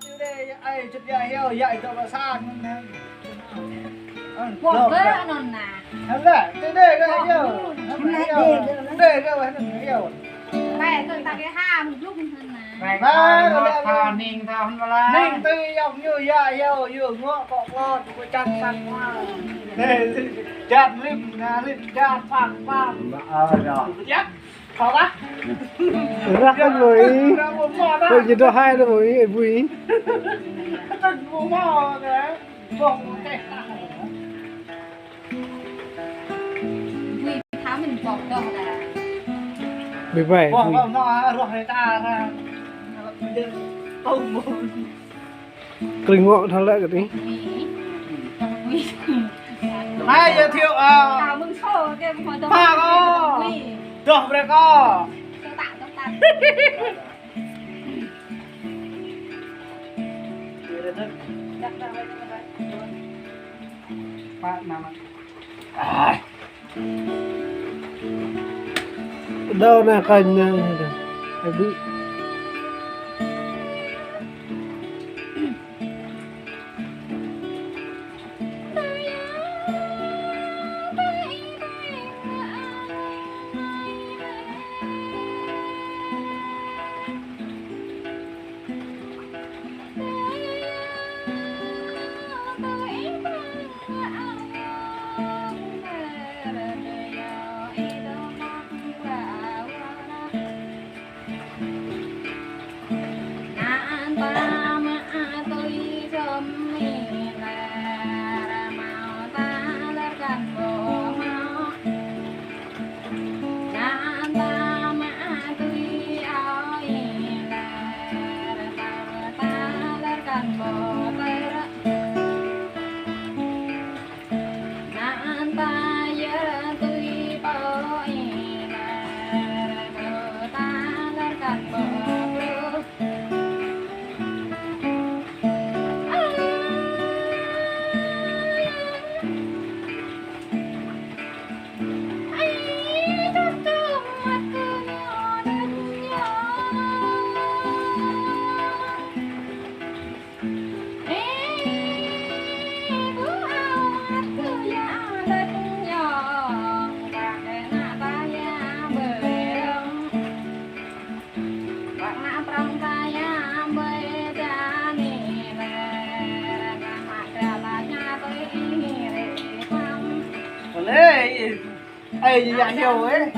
tiêu đề ai chụp heo dạy cho bà san Quảng với non nà. Thế là tiêu đề cái heo đề cái vậy đừng heo Mẹ tôi ta cái ha một lúc hơn nà. Này thà ninh thà hôn la. ninh tuy dòng như dạy heo như ngõ cọ ngon của chăn sang hoa để chăn lim chăn phẳng phẳng Rồi. chắc khó quá Rắc cái vui. Tôi chỉ cho hai thôi vui vui. Đừng có mò đấy vòng cái Vì tháo mình bọc đâu là. Vì vậy vòng vui. vòng nó ruột người ta ra tông Kinh ngộ thằng lại cái tí. Vì. hai giới thiệu Chào mừng show cái hồi tôi. Pha có. được rồi co Tôi tạo trong tay. Pak nama. Đâu nè cành nè. Cái bị. Ê, ê dạ hiểu ấy.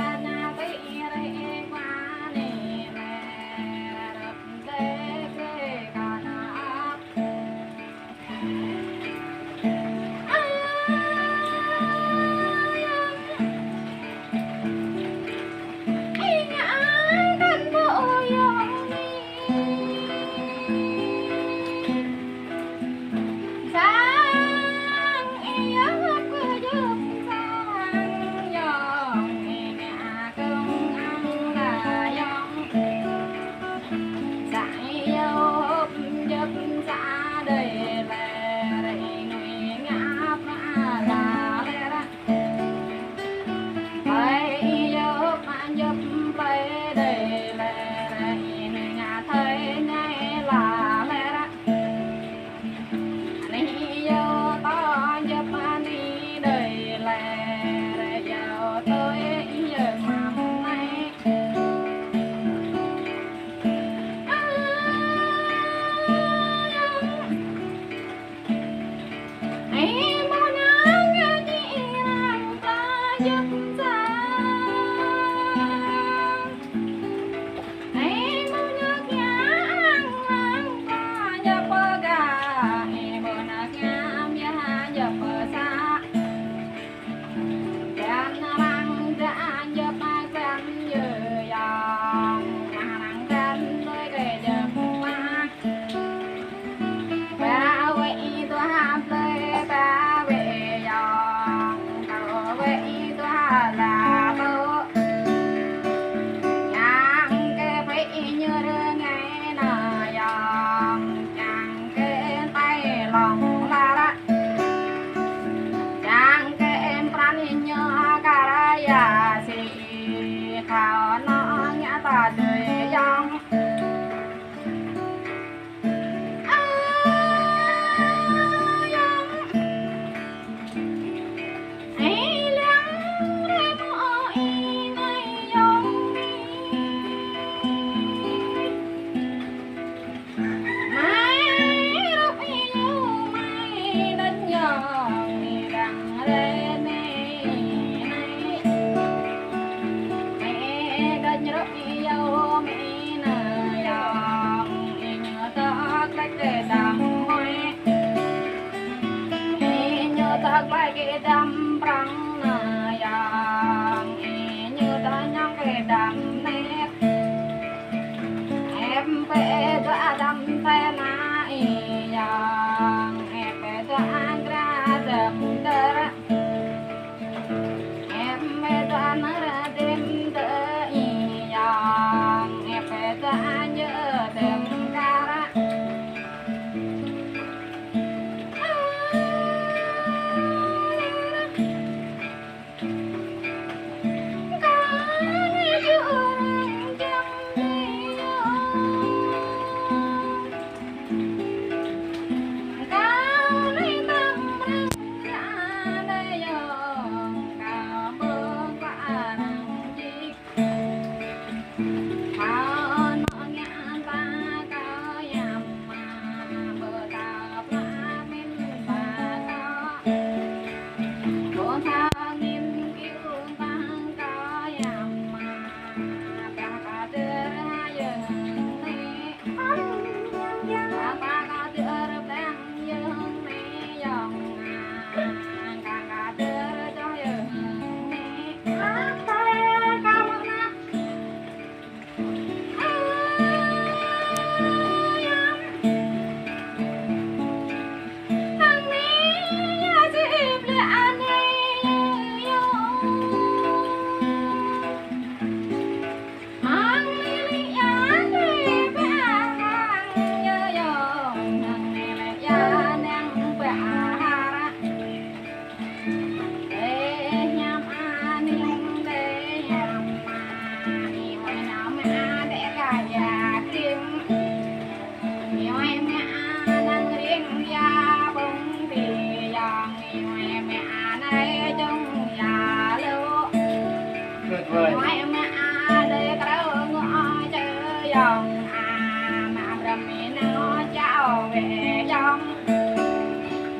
dòng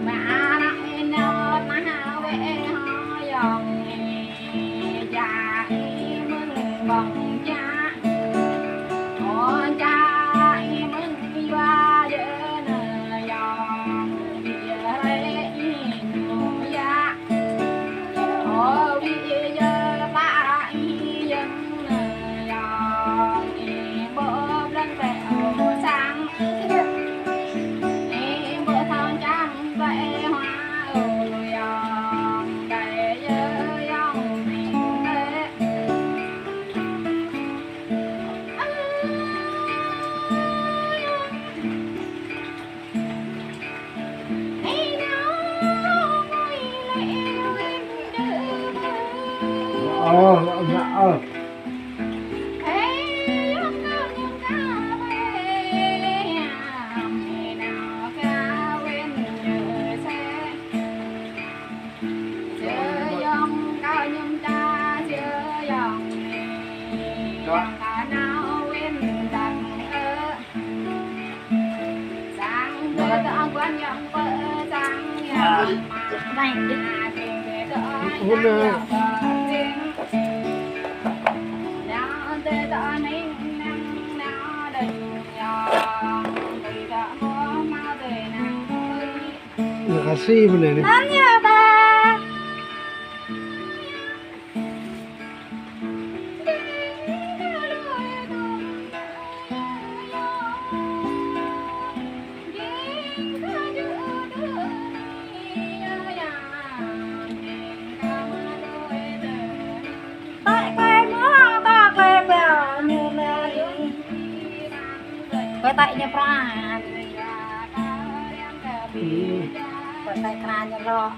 mà lại nó về họ dòng già mừng bằng cha cha mừng qua giờ nè dòng địa lệ ya bây giờ ta dân nè dòng bố lên về sang bữa thằng trắng về hoa dòng đầy giờ dòng mình thế Makasih bener nih. Nanya ba tại nhà pra tại kran nhà lo